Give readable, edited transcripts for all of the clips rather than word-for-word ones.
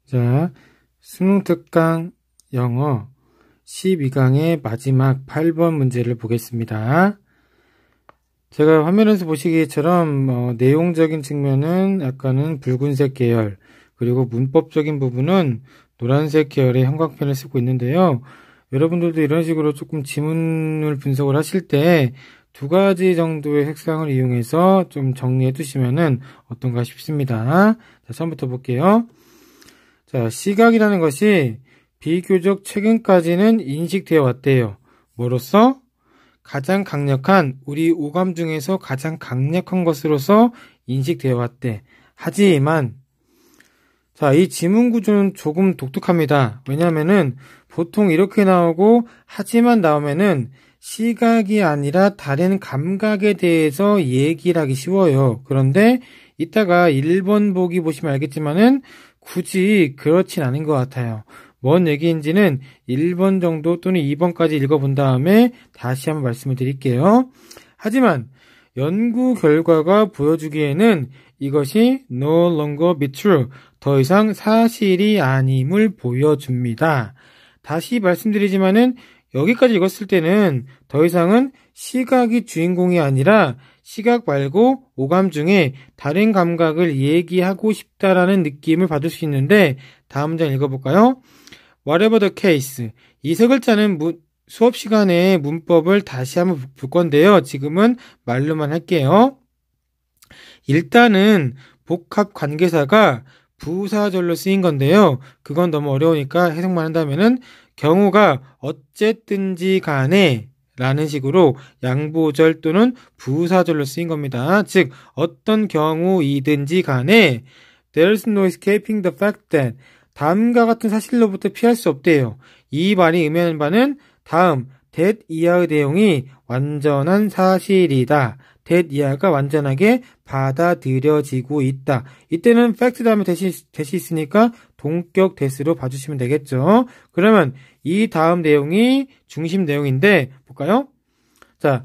자, 수능 특강 영어 12강의 마지막 8번 문제를 보겠습니다. 제가 화면에서 보시기처럼 내용적인 측면은 약간은 붉은색 계열, 그리고 문법적인 부분은 노란색 계열의 형광펜을 쓰고 있는데요. 여러분들도 이런 식으로 조금 지문을 분석을 하실 때 두 가지 정도의 색상을 이용해서 좀 정리해 두시면은 어떤가 싶습니다. 자, 처음부터 볼게요. 자, 시각이라는 것이 비교적 최근까지는 인식되어 왔대요. 뭐로써? 가장 강력한, 우리 오감 중에서 가장 강력한 것으로서 인식되어 왔대. 하지만, 자, 이 지문 구조는 조금 독특합니다. 왜냐면은 보통 이렇게 나오고, 하지만 나오면은 시각이 아니라 다른 감각에 대해서 얘기를 하기 쉬워요. 그런데 이따가 1번 보기 보시면 알겠지만은 굳이 그렇진 않은 것 같아요. 뭔 얘기인지는 1번 정도 또는 2번까지 읽어본 다음에 다시 한번 말씀을 드릴게요. 하지만 연구 결과가 보여주기에는 이것이 no longer be true, 더 이상 사실이 아님을 보여줍니다. 다시 말씀드리지만은 여기까지 읽었을 때는 더 이상은 시각이 주인공이 아니라 시각 말고 오감 중에 다른 감각을 얘기하고 싶다라는 느낌을 받을 수 있는데, 다음 문장 읽어볼까요? Whatever the case. 이 세 글자는 수업 시간에 문법을 다시 한번 볼 건데요. 지금은 말로만 할게요. 일단은 복합 관계사가 부사절로 쓰인 건데요. 그건 너무 어려우니까 해석만 한다면은 경우가 어쨌든지 간에 라는 식으로 양보절 또는 부사절로 쓰인 겁니다. 즉 어떤 경우이든지 간에 There's no escaping the fact that, 다음과 같은 사실로부터 피할 수 없대요. 이 말이 의미하는 바는 다음 that 이하의 내용이 완전한 사실이다. that 이하가 완전하게 받아들여지고 있다. 이때는 fact 다음에 대시 있으니까 동격 that으로 봐주시면 되겠죠. 그러면 이 다음 내용이 중심 내용인데 볼까요? 자,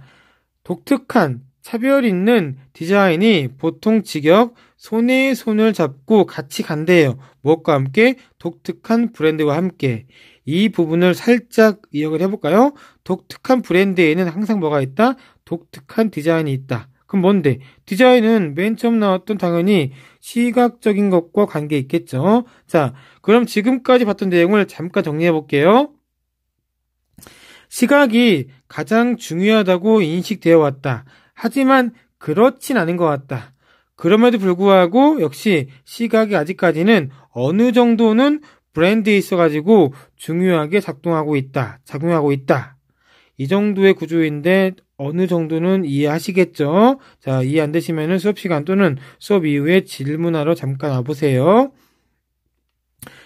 독특한 차별 있는 디자인이 보통 직역 손에 손을 잡고 같이 간대요. 무엇과 함께? 독특한 브랜드와 함께. 이 부분을 살짝 이역을 해볼까요? 독특한 브랜드에는 항상 뭐가 있다? 독특한 디자인이 있다. 그럼 뭔데? 디자인은 맨 처음 나왔던 당연히 시각적인 것과 관계 있겠죠. 자, 그럼 지금까지 봤던 내용을 잠깐 정리해 볼게요. 시각이 가장 중요하다고 인식되어 왔다. 하지만 그렇진 않은 것 같다. 그럼에도 불구하고 역시 시각이 아직까지는 어느 정도는 브랜드에 있어가지고 중요하게 작용하고 있다. 이 정도의 구조인데 어느 정도는 이해하시겠죠? 자, 이해 안 되시면은 수업 시간 또는 수업 이후에 질문하러 잠깐 와보세요.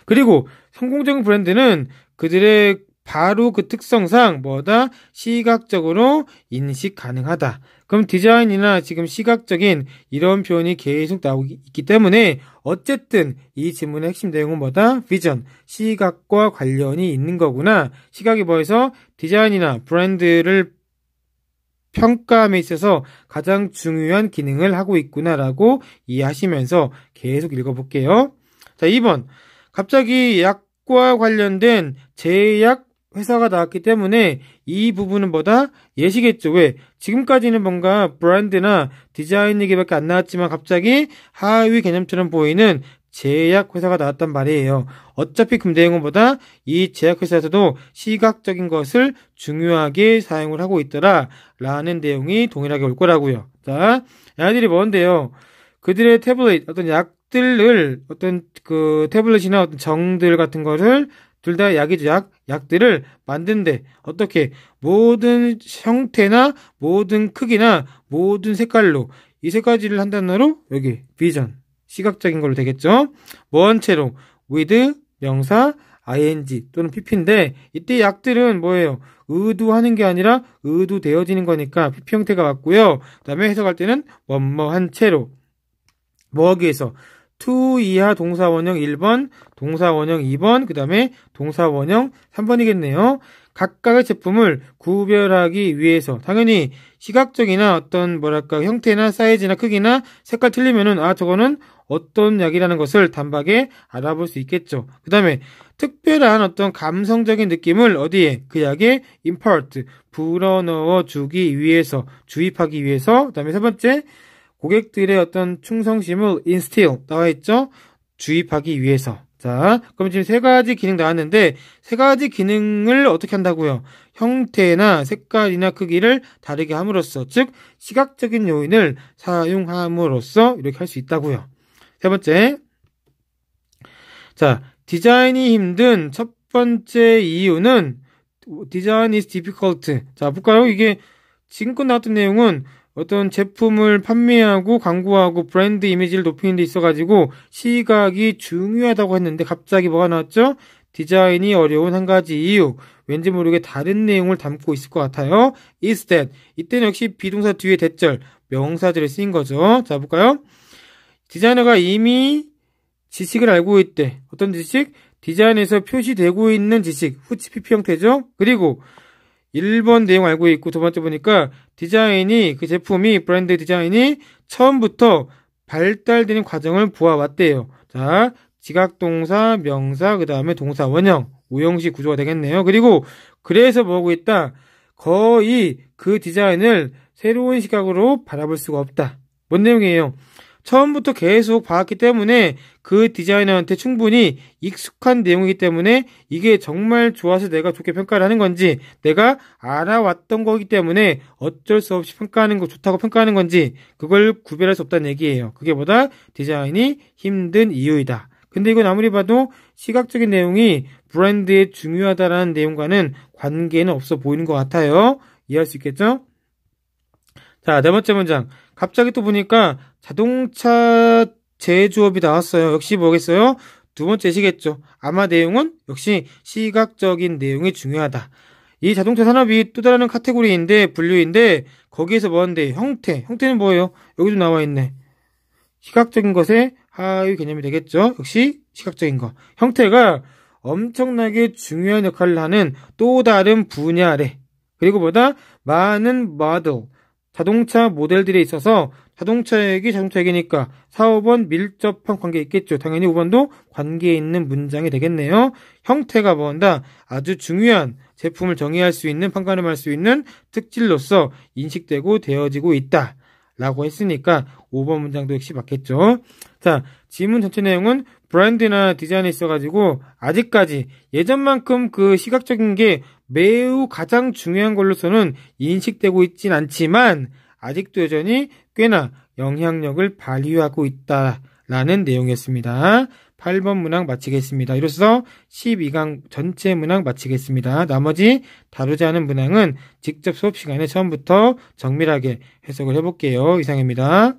그리고 성공적인 브랜드는 그들의 바로 그 특성상 뭐다? 시각적으로 인식 가능하다. 그럼 디자인이나 지금 시각적인 이런 표현이 계속 나오고 있기 때문에 어쨌든 이 질문의 핵심 내용은 뭐다? 비전, 시각과 관련이 있는 거구나. 시각이 뭐해서 디자인이나 브랜드를 평가함에 있어서 가장 중요한 기능을 하고 있구나라고 이해하시면서 계속 읽어볼게요. 자, 2번. 갑자기 약과 관련된 제약 회사가 나왔기 때문에 이 부분은 뭐다? 예시겠죠. 왜? 지금까지는 뭔가 브랜드나 디자인 얘기밖에 안 나왔지만 갑자기 하위 개념처럼 보이는 제약 회사가 나왔단 말이에요. 어차피 그 내용은 뭐다? 이 제약 회사에서도 시각적인 것을 중요하게 사용을 하고 있더라 라는 내용이 동일하게 올 거라고요. 자, 얘네들이 뭔데요? 그들의 태블릿, 어떤 약들을, 어떤 그 태블릿이나 어떤 정들 같은 것을 둘 다 약이죠. 약들을 만든데 어떻게 모든 형태나 모든 크기나 모든 색깔로 이 세 가지를 한 단어로 여기 비전, 시각적인 걸로 되겠죠. 뭐한채로 with 명사 ing 또는 pp인데 이때 약들은 뭐예요? 의도하는 게 아니라 의도되어지는 거니까 pp 형태가 맞고요. 그 다음에 해석할 때는 뭐한 채로 뭐하기 위해서 to 이하 동사원형 1번, 동사원형 2번, 그 다음에 동사원형 3번이겠네요. 각각의 제품을 구별하기 위해서 당연히 시각적이나 어떤 뭐랄까 형태나 사이즈나 크기나 색깔 틀리면은 저거는 어떤 약이라는 것을 단박에 알아볼 수 있겠죠. 그 다음에 특별한 어떤 감성적인 느낌을 어디에? 그 약에 impart, 불어넣어 주기 위해서, 주입하기 위해서. 그 다음에 세 번째, 고객들의 어떤 충성심을 instill, 나와 있죠? 주입하기 위해서. 자, 그럼 지금 세 가지 기능 나왔는데, 세 가지 기능을 어떻게 한다고요? 형태나 색깔이나 크기를 다르게 함으로써, 즉, 시각적인 요인을 사용함으로써 이렇게 할 수 있다고요. 세 번째. 자, 디자인이 힘든 첫 번째 이유는, design is difficult. 자, 볼까요? 이게 지금껏 나왔던 내용은 어떤 제품을 판매하고 광고하고 브랜드 이미지를 높이는 데 있어가지고 시각이 중요하다고 했는데 갑자기 뭐가 나왔죠? 디자인이 어려운 한 가지 이유. 왠지 모르게 다른 내용을 담고 있을 것 같아요. is that. 이때는 역시 비동사 뒤에 대절, 명사들이 쓰인 거죠. 자, 볼까요? 디자이너가 이미 지식을 알고 있대. 어떤 지식? 디자인에서 표시되고 있는 지식. 후치 PP 형태죠. 그리고 1번 내용 알고 있고 두 번째 보니까 디자인이 그 제품이 브랜드 디자인이 처음부터 발달되는 과정을 보아왔대요. 자, 지각동사, 명사, 그 다음에 동사, 원형, 오형식 구조가 되겠네요. 그리고 그래서 뭐하고 있다? 거의 그 디자인을 새로운 시각으로 바라볼 수가 없다. 뭔 내용이에요? 처음부터 계속 봐왔기 때문에 그 디자이너한테 충분히 익숙한 내용이기 때문에 이게 정말 좋아서 내가 좋게 평가를 하는 건지 내가 알아왔던 거기 때문에 어쩔 수 없이 평가하는 거 좋다고 평가하는 건지 그걸 구별할 수 없다는 얘기예요. 그게 뭐다? 디자인이 힘든 이유이다. 근데 이건 아무리 봐도 시각적인 내용이 브랜드에 중요하다라는 내용과는 관계는 없어 보이는 것 같아요. 이해할 수 있겠죠? 자, 네 번째 문장. 갑자기 또 보니까 자동차 제조업이 나왔어요. 역시 뭐겠어요? 두 번째시겠죠. 아마 내용은 역시 시각적인 내용이 중요하다. 이 자동차 산업이 또 다른 카테고리인데, 분류인데, 거기에서 뭐한데? 형태. 형태는 뭐예요? 여기도 나와 있네. 시각적인 것의 하위 개념이 되겠죠. 역시 시각적인 거. 형태가 엄청나게 중요한 역할을 하는 또 다른 분야래. 그리고 뭐다? 많은 모델. 자동차 모델들에 있어서 자동차액이 자동차액이니까 사업원 밀접한 관계 있겠죠. 당연히 5번도 관계 있는 문장이 되겠네요. 형태가 뭔다? 아주 중요한 제품을 정의할 수 있는, 판가름할 수 있는 특질로서 인식되고 되어지고 있다. 라고 했으니까 5번 문장도 역시 맞겠죠. 자, 지문 전체 내용은 브랜드나 디자인에 있어가지고 아직까지 예전만큼 그 시각적인 게 매우 가장 중요한 걸로서는 인식되고 있진 않지만 아직도 여전히 꽤나 영향력을 발휘하고 있다라는 내용이었습니다. 8번 문항 마치겠습니다. 이로써 12강 전체 문항 마치겠습니다. 나머지 다루지 않은 문항은 직접 수업 시간에 처음부터 정밀하게 해석을 해볼게요. 이상입니다.